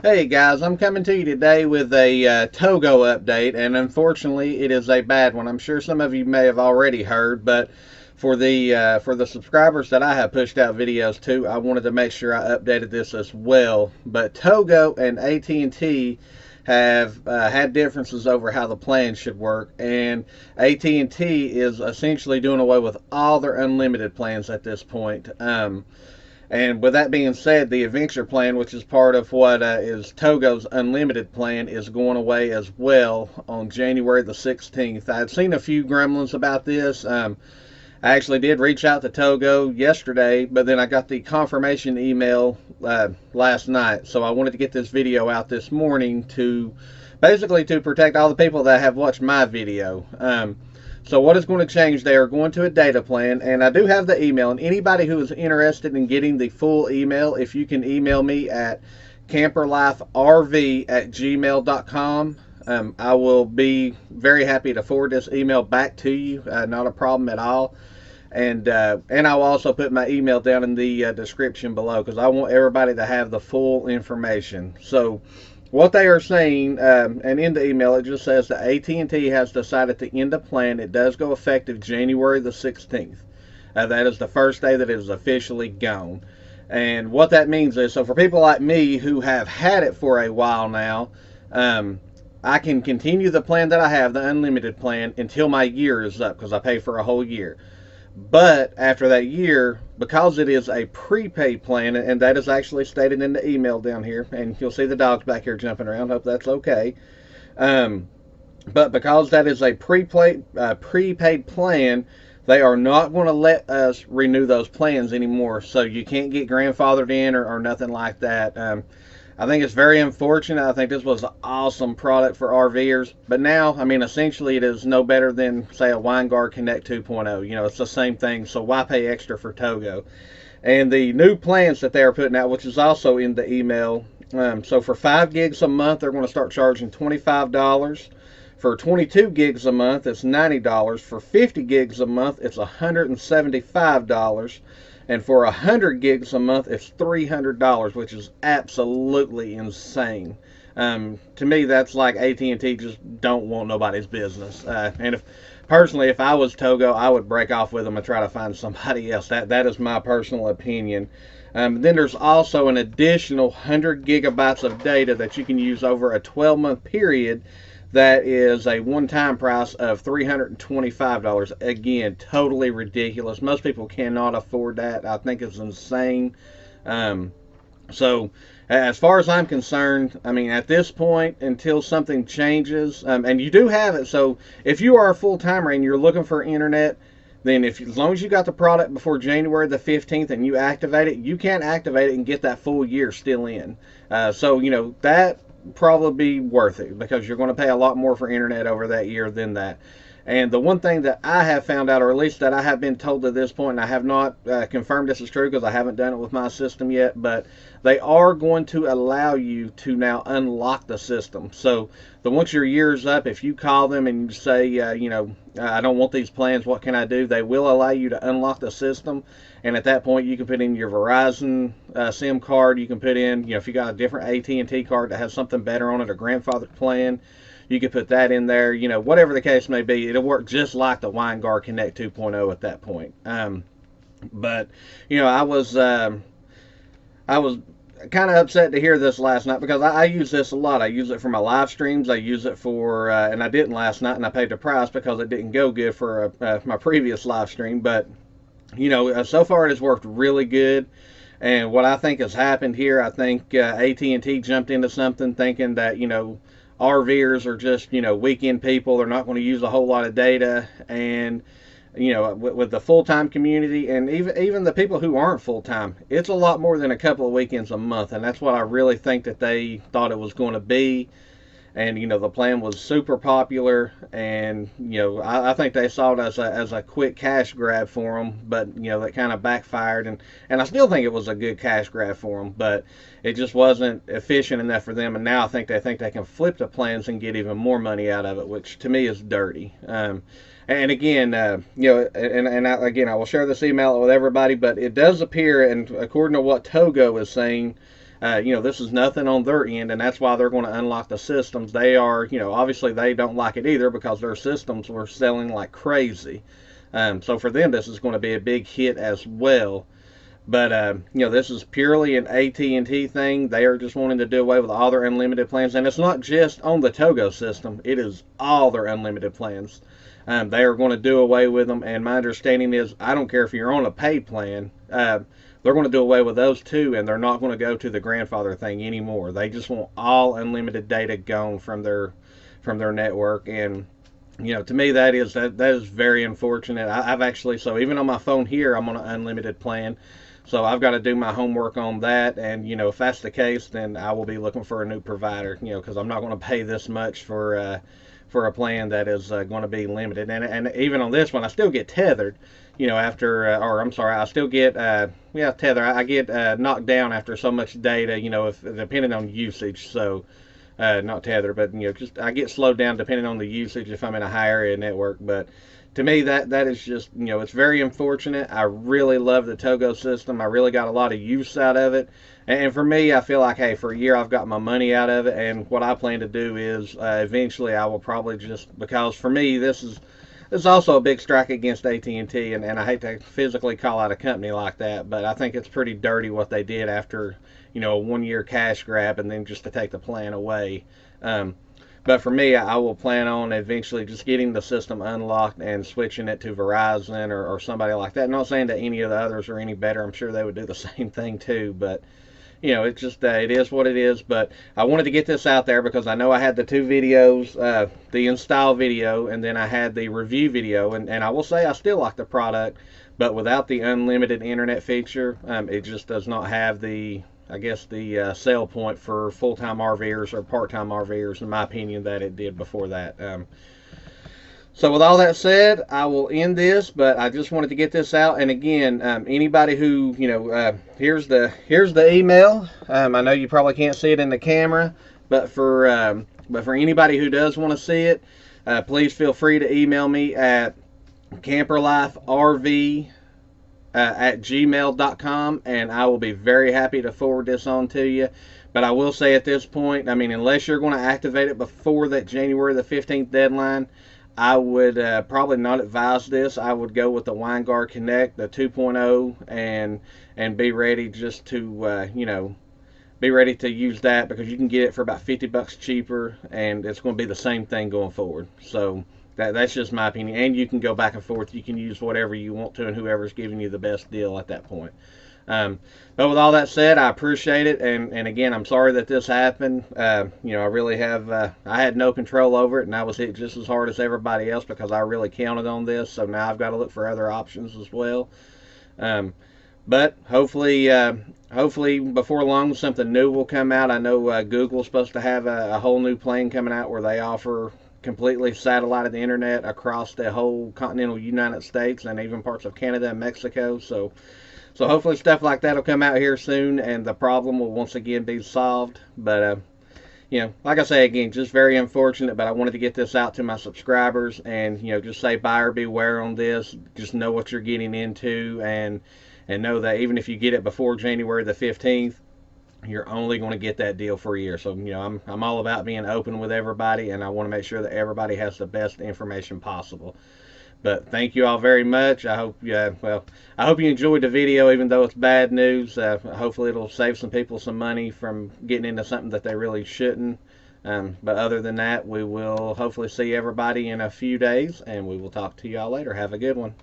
Hey guys, I'm coming to you today with a TOGO update, and unfortunately, it is a bad one. I'm sure some of you may have already heard, but for the subscribers that I have pushed out videos to, I wanted to make sure I updated this as well. But TOGO and AT&T have had differences over how the plan should work, and AT&T is essentially doing away with all their unlimited plans at this point. And with that being said, the adventure plan, which is part of what is Togo's unlimited plan, is going away as well on January the 16th. I've seen a few gremlins about this. I actually did reach out to Togo yesterday, but then I got the confirmation email last night. So I wanted to get this video out this morning to basically to protect all the people that have watched my video. So what is going to change, they are going to a data plan, and I do have the email, and anybody who is interested in getting the full email, if you can email me at camperliferv@gmail.com, I will be very happy to forward this email back to you, not a problem at all. And I'll also put my email down in the description below, because I want everybody to have the full information. So what they are saying, and in the email it just says that AT&T has decided to end the plan. It does go effective January the 16th. That is the first day that it is officially gone. And what that means is, so for people like me who have had it for a while now, I can continue the plan that I have, the unlimited plan, until my year is up, because I pay for a whole year. But after that year, because it is a prepaid plan, and that is actually stated in the email down here, and you'll see the dogs back here jumping around. Hope that's okay. Um, but because that is a prepaid plan, they are not going to let us renew those plans anymore. So you can't get grandfathered in or nothing like that. I think it's very unfortunate. I think this was an awesome product for RVers. But now, I mean, essentially it is no better than, say, a WineGuard Connect 2.0. You know, it's the same thing. So why pay extra for Togo? And the new plans that they are putting out, which is also in the email. So for 5 gigs a month, they're going to start charging $25. For 22 gigs a month, it's $90. For 50 gigs a month, it's $175. And for 100 gigs a month, it's $300, which is absolutely insane. To me, that's like AT&T just don't want nobody's business. And personally, if I was Togo, I would break off with them and try to find somebody else. That is my personal opinion. Then there's also an additional 100 gigabytes of data that you can use over a 12-month period. That is a one-time price of $325. Again, totally ridiculous. Most people cannot afford that. I think it's insane. So, as far as I'm concerned, I mean, at this point, until something changes, and you do have it. So, if you are a full-timer and you're looking for internet, then as long as you got the product before January the 15th and you activate it, you can activate it and get that full year still in. So, you know, that probably be worth it, because you're going to pay a lot more for internet over that year than that. And the one thing that I have found out, or at least that I have been told to this point, and I have not confirmed this is true because I haven't done it with my system yet, but they are going to allow you to now unlock the system. So once your year's up, if you call them and you say, I don't want these plans, what can I do? They will allow you to unlock the system. And at that point, you can put in your Verizon SIM card. You can put in, if you got a different AT&T card that has something better on it, a grandfathered plan, you could put that in there. Whatever the case may be, it'll work just like the WineGuard Connect 2.0 at that point. But I was kind of upset to hear this last night, because I use this a lot. I use it for my live streams. I use it for, and I didn't last night, and I paid the price because it didn't go good for my previous live stream. But so far it has worked really good. And what I think has happened here, I think AT&T jumped into something thinking that, RVers are just, weekend people. They're not going to use a whole lot of data. And, with the full-time community, and even the people who aren't full-time, it's a lot more than a couple of weekends a month. And that's what I really think that they thought it was going to be. And the plan was super popular, and I think they saw it as a quick cash grab for them, but that kind of backfired, and I still think it was a good cash grab for them, but it just wasn't efficient enough for them. And now I think they can flip the plans and get even more money out of it, which to me is dirty. And again, again, I will share this email with everybody, but it does appear, and according to what Togo is saying, This is nothing on their end, and that's why they're going to unlock the systems. They are, obviously they don't like it either because their systems were selling like crazy. So for them, this is going to be a big hit as well. But this is purely an AT&T thing. They are just wanting to do away with all their unlimited plans, and it's not just on the TOGO system. It is all their unlimited plans. They are going to do away with them, and my understanding is I don't care if you're on a pay plan. They're going to do away with those too, and they're not going to go to the grandfather thing anymore. They just want all unlimited data gone from their network, and to me that is very unfortunate. I've actually, so even on my phone here, I'm on an unlimited plan. So I've got to do my homework on that, and if that's the case, then I will be looking for a new provider. Because I'm not going to pay this much for a plan that is going to be limited. And even on this one, I still get tethered. I still get tether. I get knocked down after so much data. If depending on usage. So not tether, but just I get slowed down depending on the usage if I'm in a high area network. But to me, that is just, it's very unfortunate. I really love the TOGO system. I really got a lot of use out of it. And for me, I feel like, hey, for a year I've got my money out of it. And what I plan to do is eventually I will probably just, because for me, this is also a big strike against AT&T. And I hate to physically call out a company like that, but I think it's pretty dirty what they did after, a 1 year cash grab and then just to take the plan away. But for me, I will plan on eventually just getting the system unlocked and switching it to Verizon or somebody like that. Not saying that any of the others are any better. I'm sure they would do the same thing too. But, it's just, it is what it is. But I wanted to get this out there because I know I had the two videos, the install video, and then I had the review video. And I will say I still like the product. But without the unlimited internet feature, it just does not have the sell point for full-time RVers or part-time RVers, in my opinion, that it did before that. So with all that said, I will end this, but I just wanted to get this out. And again, anybody who, here's the email. I know you probably can't see it in the camera, but for anybody who does want to see it, please feel free to email me at camperliferv at gmail.com, and I will be very happy to forward this on to you. But I will say at this point, unless you're going to activate it before that January the 15th deadline, I would probably not advise this. I would go with the WineGuard Connect, the 2.0, and be ready just to, be ready to use that because you can get it for about $50 cheaper, and it's going to be the same thing going forward. So that's just my opinion. And you can go back and forth. You can use whatever you want to and whoever's giving you the best deal at that point. But with all that said, I appreciate it. And again, I'm sorry that this happened. I really have, I had no control over it, and I was hit just as hard as everybody else because I really counted on this. So now I've got to look for other options as well. But hopefully before long something new will come out. I know Google's supposed to have a whole new plan coming out where they offer completely satellited internet across the whole continental United States and even parts of Canada and Mexico. So hopefully stuff like that will come out here soon, and the problem will once again be solved. But like I say again, just very unfortunate. But I wanted to get this out to my subscribers and just say buyer beware on this. Just know what you're getting into, and know that even if you get it before January the 15th. You're only going to get that deal for a year. So, I'm all about being open with everybody, and I want to make sure that everybody has the best information possible. But thank you all very much. I hope you enjoyed the video, even though it's bad news. Hopefully it'll save some people some money from getting into something that they really shouldn't. But other than that, we will hopefully see everybody in a few days, and we will talk to y'all later. Have a good one.